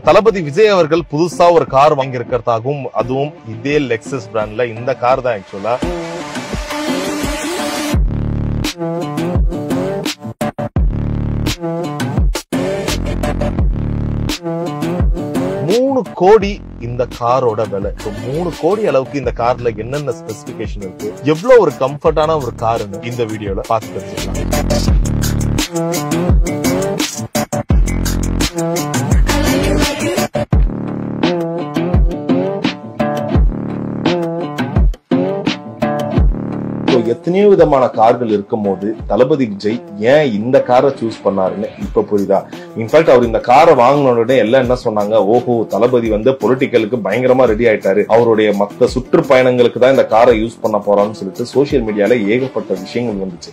தளபதி விஜய் அவர்கள் புதுசா ஒரு கார் வாங்கி இருக்கிறதாகவும், அதுவும் இதே லெக்ஸஸ் பிராண்ட்ல இந்த கார் தான் ஆக்சுவலா. கோடி இந்த காரோட விலை. 3 கோடி அளவுக்கு இந்த கார்ல என்னென்ன ஸ்பெசிபிகேஷன் இருக்கு, எவ்வளவு ஒரு கம்ஃபர்டான ஒரு காருன்னு இந்த வீடியோல பார்த்து தெரிஞ்சுக்கலாம். எத்தனையோ விதமான கார்கள் இருக்கும் போது தளபதி விஜய் ஏன் இந்த காரை சூஸ் பண்ணாருன்னு இப்ப புரியுதா? இன்ஃபேக்ட் அவர் இந்த காரை வாங்கின உடனே எல்லாம் என்ன சொன்னாங்க, ஓஹோ தளபதி பொலிட்டிக்கலுக்கு பயங்கரமா ரெடி ஆயிட்டாரு, அவருடைய மத்த சுற்றுப்பயணங்களுக்கு தான் இந்த காரை யூஸ் பண்ண போறான்னு சொல்லிட்டு சோசியல் மீடியால ஏகப்பட்ட விஷயங்கள் வந்துச்சு.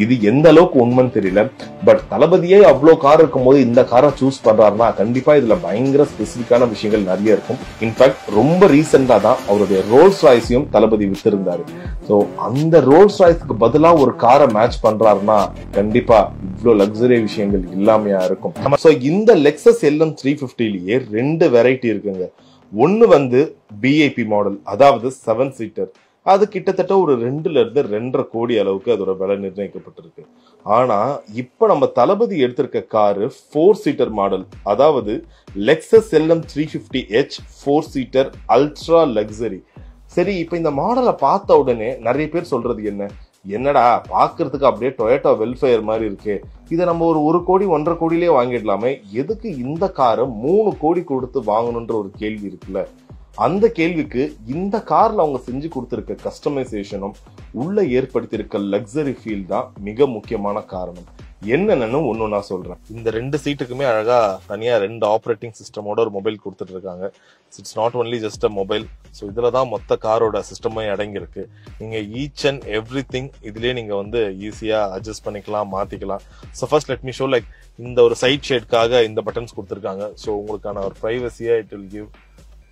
இது எந்த அளவுக்கு உண்மைன்னு தெரியல. பட் தளபதியே அவ்வளவு கார் இருக்கும் போது இந்த காரை சூஸ் பண்றாருன்னா கண்டிப்பா இதுல பயங்கர ஸ்பெசிபிக்கான விஷயங்கள் நிறைய இருக்கும். இன்ஃபேக்ட் ரொம்ப ரீசெண்டா தான் அவருடைய ரோல்ஸ் ராய்ஸையும் தளபதி வித்திருந்தாரு. சோ அந்த ரோல்ஸ் ராய்ஸ்க்கு பதிலா ஒரு காரை மேட்ச் பண்றாருன்னா கண்டிப்பா இவ்வளவு லக்ஸரி விஷயங்கள் இல்லாமையா இருக்கும். சோ இந்த லெக்ஸஸ் LM 350லயே 2 வெரைட்டி இருக்குங்க. ஒன்னு பிஐபி மாடல், அதாவது 7 சீட்டர். அது கிட்டத்தட்ட ஒரு 2ல இருந்து 2.5 கோடி அளவுக்கு அதோட விலை நிர்ணயிக்கப்பட்டிருக்கு. ஆனா இப்ப நம்ம தளபதி எடுத்திருக்க காரு 4 சீட்டர் மாடல், அதாவது Lexus LM 350H 4 seater ultra luxury. சரி, இப்ப இந்த மாடலை பார்த்த உடனே நிறைய பேர் சொல்றது என்னடா பாக்குறதுக்கு அப்படியே டொயோட்டா வெல்ஃபேர் மாதிரி இருக்கு, இதை நம்ம ஒரு 1 கோடி 1.5 கோடியிலே வாங்கிடலாமே, எதுக்கு இந்த காரை 3 கோடி கொடுத்து வாங்கணும்ன்ற ஒரு கேள்வி இருக்குல்ல. அந்த கேள்விக்கு இந்த கார்ல அவங்க செஞ்சு கொடுத்திருக்க கஸ்டமைசேஷனும் உள்ள ஏற்படுத்தியிருக்க லக்ஸரி ஃபீல் தான் மிக முக்கியமான காரணம். என்னன்னு ஒன்னு நான் சொல்றேன். இந்த 2 சீட்டுக்குமே அழகா தனியா 2 ஆப்ரேட்டிங் சிஸ்டமோட ஒரு மொபைல் கொடுத்துட்டு இருக்காங்க. It's not only just a mobile. So இதுலதான் மொத்த காரோட சிஸ்டமே அடங்கி இருக்கு. நீங்க ஈச் அண்ட் எவ்ரி திங் இதுலயே நீங்க ஈஸியா அட்ஜஸ்ட் பண்ணிக்கலாம், மாத்திக்கலாம். So first let me show like இந்த ஒரு சைட் ஷேட்காக இந்த பட்டன்ஸ் கொடுத்துருக்காங்க. ஸோ உங்களுக்கான ஒரு பிரைவசியா இட் வில் கிவ்.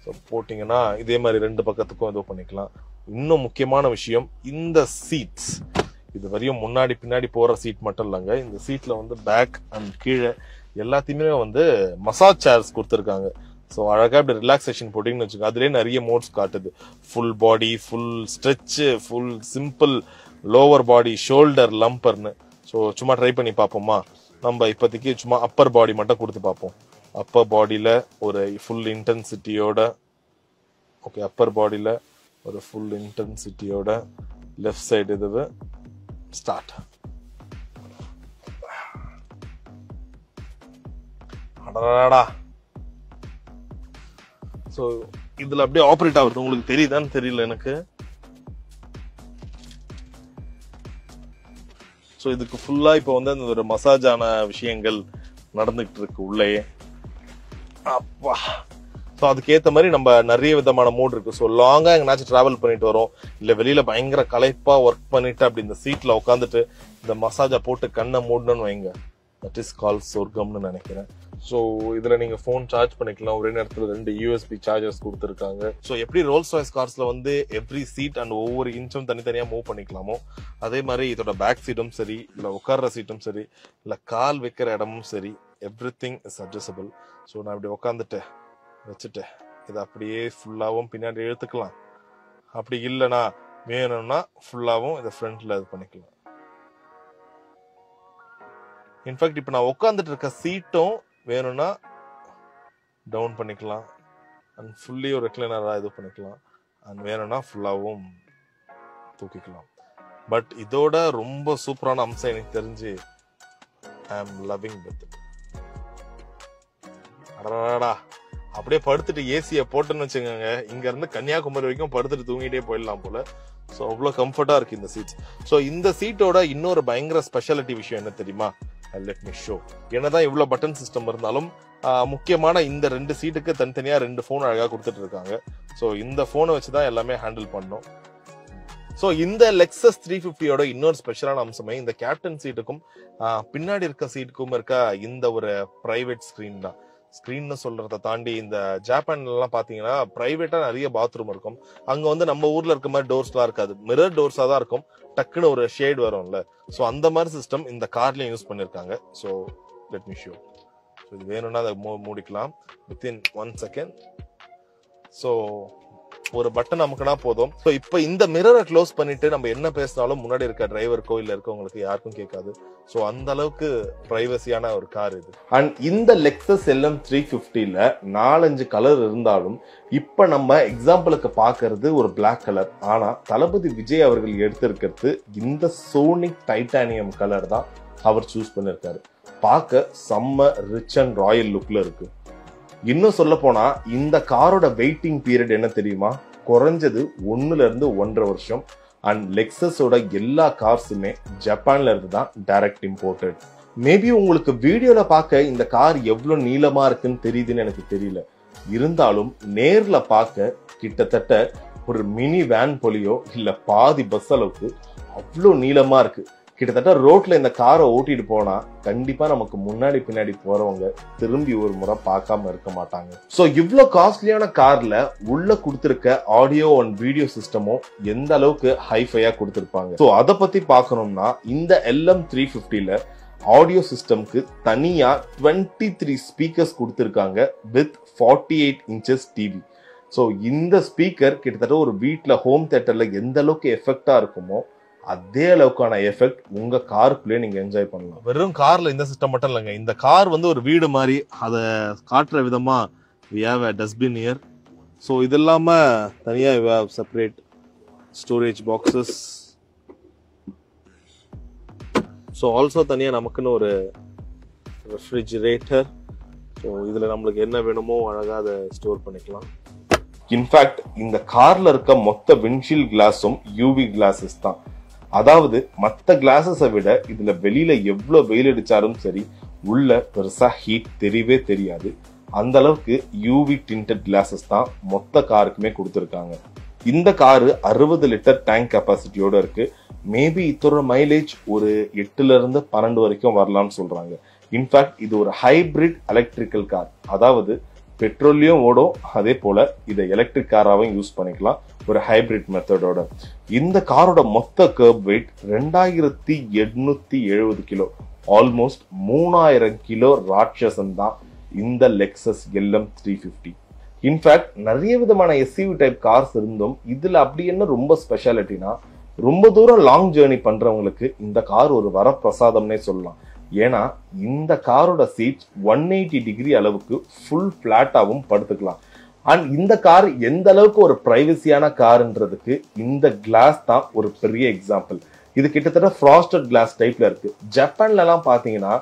ஸோ போட்டீங்கன்னா இதே மாதிரி 2 பக்கத்துக்கும் ஏதோ பண்ணிக்கலாம். இன்னும் முக்கியமான விஷயம், இந்த சீட்ஸ் இது வரையும் முன்னாடி பின்னாடி போற சீட் மட்டும் இல்லைங்க. இந்த சீட்ல பேக் அண்ட் கீழே எல்லாத்தையுமே மசாஜ் சேர்ஸ் கொடுத்துருக்காங்க. ஸோ அழகா இப்படி ரிலாக்ஸேஷன் போட்டிங்கன்னு வச்சுக்கோங்க. அதுலேயே நிறைய மோட்ஸ் காட்டுது. Full body, full stretch, full simple, lower body, shoulder, லம்பர்னு. ஸோ சும்மா ட்ரை பண்ணி பார்ப்போமா? நம்ம இப்போதைக்கு சும்மா அப்பர் பாடி மட்டும் கொடுத்து பார்ப்போம். அப்பர் பாடியில ஒரு ஃபுல் இன்டென்சிட்டியோட, ஓகே, அப்பர் பாடியில ஒரு ஃபுல் இன்டென்சிட்டியோட லெஃப்ட் சைடு இது ஸ்டார்ட். அடடா. சோ இதுல அப்படியே ஆபரேட் ஆகுது. உங்களுக்கு தெரியுதான்னு தெரியல எனக்கு. சோ இதுக்கு ஃபுல்லா இப்போ அந்த ஒரு மசாஜ் ஆன விஷயங்கள் நடந்துகிட்டு இருக்கு உள்ளேயே. அப்பா. ஸோ அதுக்கேற்ற மாதிரி நம்ம நிறைய விதமான மூட் இருக்கு. ஸோ லாங்கா எங்கனாச்சும் டிராவல் பண்ணிட்டு வரோம், இல்ல வெளியில பயங்கர களைப்பா ஒர்க் பண்ணிட்டு அப்படி இந்த சீட்ல உட்காந்துட்டு இந்த மசாஜா போட்டு கண்ணை மூடணும்னு வைங்க, தட் இஸ் கால் சொர்க்கம்னு நினைக்கிறேன். ஸோ இதுல நீங்க போன் சார்ஜ் பண்ணிக்கலாம். ஒரே நேரத்துல 2 USB சார்ஜர்ஸ் கொடுத்துருக்காங்க. ஸோ எப்படி ரோல்ஸ் ராய்ஸ் கார்ஸ்ல எவ்ரி சீட் அண்ட் ஒவ்வொரு இன்ச்சும் தனித்தனியா மூவ் பண்ணிக்கலாமோ, அதே மாதிரி இதோட பேக் சீட்டும் சரி, இல்ல உட்கார்ற சீட்டும் சரி, இல்ல கால் வைக்கிற இடமும் சரி, every thing is adjustable. So நான் இப்படி உட்காந்துட்டு வச்சுட்டு இதை அப்படியே ஃபுல்லாவும் பின்னாடி இழுத்துக்கலாம். அப்படி இல்லைன்னா வேணும்னா ஃபுல்லாவும் இதை ஃப்ரண்ட்ல இது பண்ணிக்கலாம். இன்ஃபேக்ட் இப்ப நான் உட்காந்துட்டு இருக்க சீட்டும் வேணும்னா டவுன் பண்ணிக்கலாம் அண்ட் ஃபுல்லி ஒரு ரெக்லைனரா இது பண்ணிக்கலாம். அண்ட் வேணும்னா ஃபுல்லாவும் தூக்கிக்கலாம். பட் இதோட ரொம்ப சூப்பரான அம்சம் எனக்கு தெரிஞ்சு ஐ அம் லவ்விங் வித் இட். அடடா, அப்படியே படுத்துட்டு ஏசியை போட்டுன்னு வச்சுக்கோங்க, இங்க இருந்து கன்னியாகுமரி வரைக்கும் படுத்துட்டு தூங்கிட்டே போயிடலாம் போல. ஸோ அவ்வளோ கம்ஃபர்டா இருக்கு இந்த சீட்ஸ். ஸோ இந்த சீட்டோட இன்னொரு பயங்கர ஸ்பெஷாலிட்டி விஷயம் என்ன தெரியுமா? Let me show. என்னதான் இவ்வளவு பட்டன் சிஸ்டம் இருந்தாலும் முக்கியமான இந்த 2 சீட்டுக்கு தனித்தனியா 2 போன் அழகா கொடுத்துட்டு இருக்காங்க. ஸோ இந்த போனை வச்சுதான் எல்லாமே ஹேண்டில் பண்ணணும். ஸோ இந்த லெக்ஸஸ் 350யோட இன்னொரு ஸ்பெஷலான அம்சமே இந்த கேப்டன் சீட்டுக்கும் பின்னாடி இருக்க சீட்டுக்கும் இருக்க இந்த ஒரு பிரைவேட் ஸ்கிரீன் தான். ஸ்கிரீன் சொல்றதை தாண்டி இந்த ஜப்பான்ல எல்லாம் பாத்தீங்கன்னா பிரைவேட்டா நிறைய பாத்ரூம் இருக்கும். அங்க நம்ம ஊர்ல இருக்க மாதிரி டோர்ஸ் எல்லாம் இருக்காது, மிரர் டோர்ஸா தான் இருக்கும். டக்குன்னு ஒரு ஷேட் வரும்ல. ஸோ அந்த மாதிரி சிஸ்டம் இந்த கார்லயும் யூஸ் பண்ணிருக்காங்க. So let me show. இது வேணும்னா அதை மூடிக்கலாம் வித்தின் 1 செகண்ட். ஸோ ஒரு பட்டன் அமுக்கினா போதும். ஸோ இப்போ இந்த மிரரை க்ளோஸ் பண்ணிட்டு நம்ம என்ன பேசினாலும் முன்னாடி இருக்க டிரைவருக்கோ இல்லை இருக்கவங்களுக்கு யாருக்கும் கேட்காது. ஸோ அந்த அளவுக்கு பிரைவசியான ஒரு கார் இது. அண்ட் இந்த லெக்ஸஸ் LM 350ல 4-5 கலர் இருந்தாலும் இப்ப நம்ம எக்ஸாம்பிளுக்கு பாக்குறது ஒரு பிளாக் கலர். ஆனா தளபதி விஜய் அவர்கள் எடுத்திருக்கிறது இந்த சோனிக் டைட்டானியம் கலர் தான் அவர் சூஸ் பண்ணிருக்காரு. பார்க்க செம்ம ரிச் அண்ட் ராயல் லுக்ல இருக்கு. இன்னும் சொல்ல போனா இந்த காரோட வெயிட்டிங் பீரியட் என்ன தெரியுமா? குறைஞ்சது 1 to 1.5 வருஷம். அண்ட் லெக்ஸஸோட எல்லா கார்ஸுமே ஜப்பான்ல இருந்து தான் டைரக்ட் இம்போர்ட்டட். மேபி உங்களுக்கு வீடியோல பார்க்க இந்த கார் எவ்வளவு நீளமா இருக்குன்னு தெரியுதுன்னு எனக்கு தெரியல. இருந்தாலும் நேர்ல பார்க்க கிட்டத்தட்ட ஒரு மினி வேன் போலியோ இல்ல பாதி பஸ் அளவுக்கு அவ்வளவு நீளமா இருக்கு. கிட்டத்தட்ட ரோட்ல இந்த காரை ஓட்டிட்டு போனா கண்டிப்பா நமக்கு முன்னாடி பின்னாடி போறவங்க திரும்பி ஒரு முறை பார்க்காம இருக்க மாட்டாங்க. சோ இவ்ளோ காஸ்ட்லியான கார்ல உள்ள கொடுத்திருக்க ஆடியோ அண்ட் வீடியோ சிஸ்டமும் எந்த அளவுக்கு ஹைஃபையா கொடுத்திருப்பாங்க. சோ அத பத்தி பார்க்கணும்னா இந்த LM 350ல ஆடியோ சிஸ்டம்க்கு தனியா 23 ஸ்பீக்கர்ஸ் கொடுத்திருக்காங்க வித் 48 inches டிவி. சோ இந்த ஸ்பீக்கர் கிட்டத்தட்ட ஒரு வீட்ல ஹோம் தியேட்டர்ல எந்த அளவுக்கு எஃபெக்டா இருக்குமோ அதே அளவுக்கான எஃபெக்ட் உங்க காருக்குள்ளே நீங்க என்ஜாய் பண்ணலாம். வெறும் கார்ல இந்த சிஸ்டம் மட்டும் இல்லைங்க, இந்த கார் வந்து ஒரு வீடு மாதிரி அதை காட்டுற விதமா we have a dustbin here. So இது இல்லாம தனியா we have separate storage boxes. So also தனியா நமக்குன்னு ஒரு ரெஃப்ரிஜிரேட்டர். ஸோ இதுல நம்மளுக்கு என்ன வேணுமோ அழகா அதை ஸ்டோர் பண்ணிக்கலாம். இன்ஃபேக்ட் இந்த கார்ல இருக்க மொத்த விண்ட்ஷீல்ட் கிளாஸும் யூவி கிளாஸஸ் தான். அதாவது மற்ற கிளாஸஸை விட இதுல வெளியில எவ்வளவு வெயில் அடிச்சாலும் சரி உள்ள பெருசா ஹீட் தெரியவே தெரியாது. அந்த அளவுக்கு யூவி டிண்டட் கிளாஸஸ் தான் மொத்த காருக்குமே கொடுத்துருக்காங்க. இந்த காரு 60 லிட்டர் டேங்க் கெப்பாசிட்டியோட இருக்கு. மேபி இதோட மைலேஜ் ஒரு 8 to 12 வரைக்கும் வரலாம்னு சொல்றாங்க. இன்ஃபேக்ட் இது ஒரு ஹைபிரிட் எலக்ட்ரிக்கல் கார். அதாவது பெட்ரோல்லையும் ஓடும், அதே போல இதை எலக்ட்ரிக் காராவும் யூஸ் பண்ணிக்கலாம் ஒரு ஹைபிரிட் மெத்தடோட. இந்த காரோட மொத்த curb weight 2870 kilo. Almost 3000 kilo ராட்சசன் தான் இந்த லெக்ஸஸ் LM 350. இன்ஃபேக்ட் நிறைய விதமான SUV டைப் கார்ஸ் இருந்தும் இதுல அப்படி என்ன ரொம்ப ஸ்பெஷாலிட்டினா, ரொம்ப தூரம் லாங் ஜேர்னி பண்றவங்களுக்கு இந்த கார் ஒரு வரப்பிரசாதம்னே சொல்லலாம். ஏன்னா இந்த காரோட சீட் 180 டிகிரி அளவுக்கு ஃபுல் பிளாட்டாவும் படுத்துக்கலாம். அண்ட் இந்த கார் எந்த அளவுக்கு ஒரு பிரைவசியான கார்ன்றதுக்கு இந்த கிளாஸ் தான் ஒரு பெரிய எக்ஸாம்பிள். இது கிட்டத்தட்ட ஃப்ராஸ்டட் கிளாஸ் டைப்ல இருக்கு. ஜப்பான்ல எல்லாம் பாத்தீங்கன்னா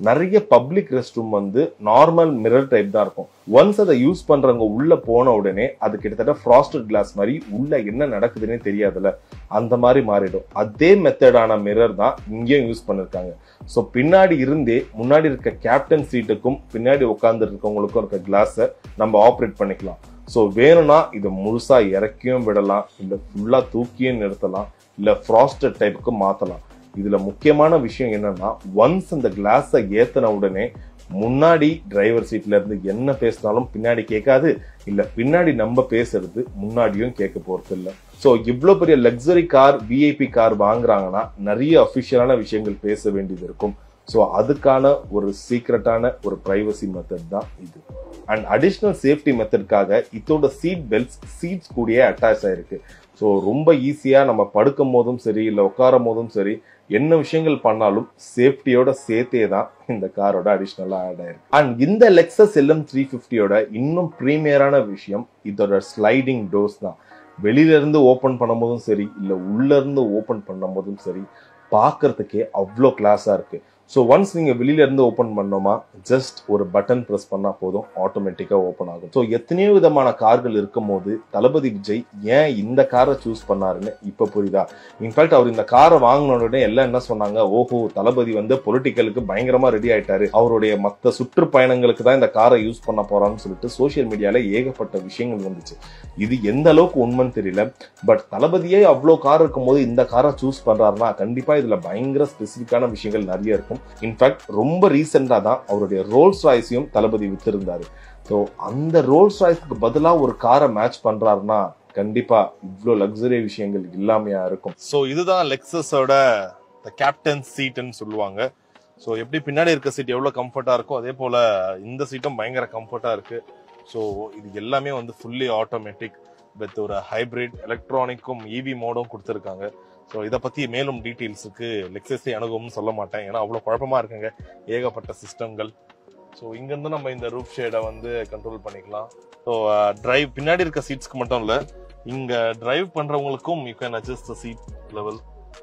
நிறைய பப்ளிக் ரெஸ்ட் ரூம் வந்து நார்மல் மிரர் டைப் தான் இருக்கும். ஒன்ஸ் அதை யூஸ் பண்றவங்க உள்ள போன உடனே அது கிட்டத்தட்ட ஃப்ராஸ்டட் கிளாஸ் மாதிரி உள்ள என்ன நடக்குதுன்னே தெரியாதுல்ல, அந்த மாதிரி மாறிடும். அதே மெத்தடான மிரர் தான் இங்கேயும் யூஸ் பண்ணிருக்காங்க. ஸோ பின்னாடி இருந்தே முன்னாடி இருக்க கேப்டன் சீட்டுக்கும் பின்னாடி உட்கார்ந்து இருக்கவங்களுக்கும் இருக்க கிளாஸை நம்ம ஆப்ரேட் பண்ணிக்கலாம். ஸோ வேணும்னா இதை முழுசா இறக்கியும் விடலாம், இல்லை ஃபுல்லா தூக்கியும் நிறுத்தலாம், இல்லை ஃப்ராஸ்டட் டைப்புக்கு மாத்தலாம். இதுல முக்கியமான விஷயம் என்னன்னா, ஒன்ஸ் அந்த கிளாஸை ஏத்தின உடனே முன்னாடி டிரைவர் சீட்ல இருந்து என்ன பேசினாலும் பின்னாடி கேட்காது, இல்ல பின்னாடி நம்ம பேசுறது முன்னாடியும் கேட்க போறது இல்ல. சோ இவ்வளவு பெரிய லக்ஸரி கார், விஐபி கார் வாங்குறாங்கன்னா நிறைய அபிஷியலான விஷயங்கள் பேச வேண்டியது இருக்கும். சோ அதுக்கான ஒரு சீக்ரெட்டான ஒரு பிரைவசி மெத்தட் தான் இது. அண்ட் அடிஷனல் சேஃப்டி மெத்தட்காக இதோட சீட் பெல்ட்ஸ் சீட்ஸ் கூடயே அட்டாச் ஆயிருக்கு. ஸோ ரொம்ப ஈஸியா நம்ம படுக்கும் போதும் சரி இல்லை உட்காரும் போதும் சரி என்ன விஷயங்கள் பண்ணாலும் சேஃப்டியோட சேர்த்தே தான் இந்த காரோட அடிஷனலா ஆட் ஆயிருக்கு. அண்ட் இந்த லெக்ஸஸ் LM 350யோட இன்னும் பிரீமியரான விஷயம் இதோட ஸ்லைடிங் டோர்ஸ் தான். வெளியில இருந்து ஓபன் பண்ணும் போதும் சரி இல்ல உள்ள இருந்து ஓபன் பண்ணும் போதும் சரி பாக்குறதுக்கே அவ்வளோ கிளாஸா இருக்கு. ஸோ ஒன்ஸ் நீங்க வெளியில இருந்து ஓபன் பண்ணோமா ஜஸ்ட் ஒரு பட்டன் பிரஸ் பண்ணா போதும் ஆட்டோமேட்டிக்கா ஓபன் ஆகும். ஸோ எத்தனையோ விதமான கார்கள் இருக்கும் போது தளபதி விஜய் ஏன் இந்த காரை சூஸ் பண்ணாருன்னு இப்ப புரியுதா? இன்ஃபேக்ட் அவர் இந்த காரை வாங்கின உடனே எல்லாம் என்ன சொன்னாங்க, ஓஹோ தளபதி வந்து பொலிட்டிக்கலுக்கு பயங்கரமா ரெடி ஆயிட்டாரு, அவருடைய மற்ற சுற்றுப்பயணங்களுக்கு தான் இந்த காரை யூஸ் பண்ண போறான்னு சொல்லிட்டு சோசியல் மீடியால ஏகப்பட்ட விஷயங்கள் வந்துச்சு. இது எந்த அளவுக்கு உண்மைன்னு தெரியல. பட் தளபதியே அவ்வளோ கார் இருக்கும் போது இந்த காரை சூஸ் பண்றாருன்னா கண்டிப்பா இதுல பயங்கர ஸ்பெசிபிக்கான விஷயங்கள் நிறைய இருக்கும். இன்ஃபேக்ட் ரொம்ப ரீசெண்டா தான் அவருடைய ரோல்ஸ் ராய்ஸையும் தளபதி வித்திருந்தாரு. ஸோ அந்த ரோல்ஸ் ராய்ஸ்க்கு பதிலா ஒரு காரை மேட்ச் பண்றாருன்னா கண்டிப்பா இவ்வளோ லக்ஸரி விஷயங்கள் இல்லாமையா இருக்கும். ஸோ இதுதான் லெக்ஸஸோட கேப்டன் சீட்னு சொல்லுவாங்க. ஸோ எப்படி பின்னாடி இருக்க சீட் எவ்வளவு கம்ஃபர்ட்டா இருக்கோ அதே போல இந்த சீட்டும் பயங்கர கம்ஃபர்ட்டா இருக்கு. ஸோ இது எல்லாமே வந்து ஃபுல்லி ஆட்டோமேட்டிக் வித் ஒரு ஹைபிரிட் எலக்ட்ரானிக்கும் இவி மோடும் கொடுத்துருக்காங்க. ஸோ இதை பத்தி மேலும் டீட்டெயில்ஸுக்கு லெக்ஸஸை அணுகும்னு சொல்ல மாட்டேன், ஏன்னா அவ்வளோ குழப்பமா இருக்குங்க, ஏகப்பட்ட சிஸ்டம்கள். ஸோ இங்கிருந்து நம்ம இந்த ரூஃப் ஷேடை வந்து கண்ட்ரோல் பண்ணிக்கலாம். ஸோ டிரைவ் பின்னாடி இருக்க சீட்ஸ்க்கு மட்டும் இல்லை, இங்க டிரைவ் பண்றவங்களுக்கும் you can adjust the seat level.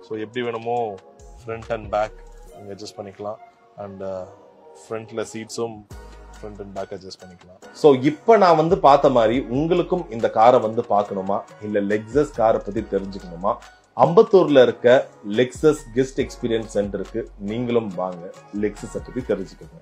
So எப்படி வேணுமோ ஃப்ரண்ட் அண்ட் பேக் இங்க அட்ஜஸ்ட் பண்ணிக்கலாம். அண்ட் ஃப்ரண்ட்ல சீட்ஸும் ஃப்ரண்ட் அண்ட் பேக் அட்ஜஸ்ட் பண்ணிக்கலாம். ஸோ இப்போ நான் வந்து பார்த்த மாதிரி உங்களுக்கும் இந்த காரை வந்து பார்க்கணுமா இல்ல லெக்ஸஸ் காரை பத்தி தெரிஞ்சுக்கணுமா, அம்பத்தூர்ல இருக்க லெக்ஸஸ் கெஸ்ட் எக்ஸ்பீரியன்ஸ் சென்டருக்கு நீங்களும் வாங்க, லெக்ஸஸை பத்தி தெரிஞ்சுக்கோங்க.